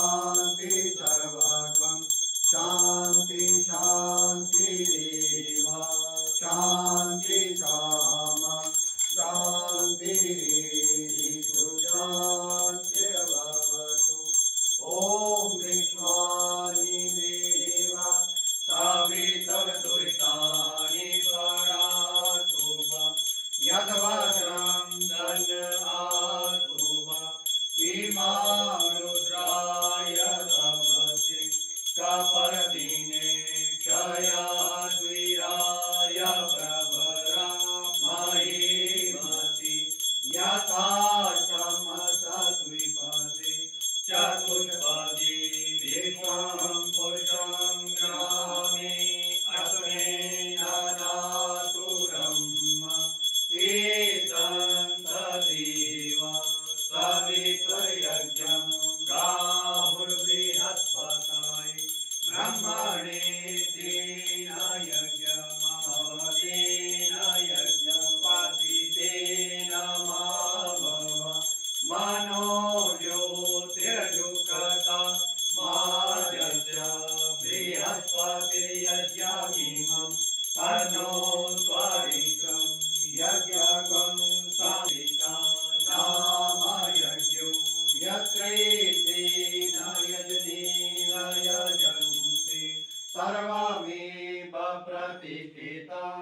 शांति सर्वगं शांति शांतिरेव शांति सामा शांतिरेषु शान्तिर्भवतु। ॐ विश्वानि देव सवितुर्दुरितानि परातु वा यद्वज्रं दन्यातु वा इमां रुद्राय तपसि कपर्दिने क्षयाद्वीराय प्रभरा महीमति यथा शमसद्विपदे चतुष्पदी विश्वं पुरुषं ग्रामे अस्मै ददातु ब्रह्म एतं तदेव सवितुर्यज्ञं राहुर्बृहस्पतये ब्रह्मणे तेन यज्ञमहदेन यज्ञपतितेन माभव मनो ज्योतिर्जुषता माजस्य बृहस्पतिर्यज्ञमिमं तन्नो त्वरितं यज्ञं सविता नाम यज्ञो यत्रैतेन यजनेन यजन्ते सर्वमेव प्रतिष्ठितं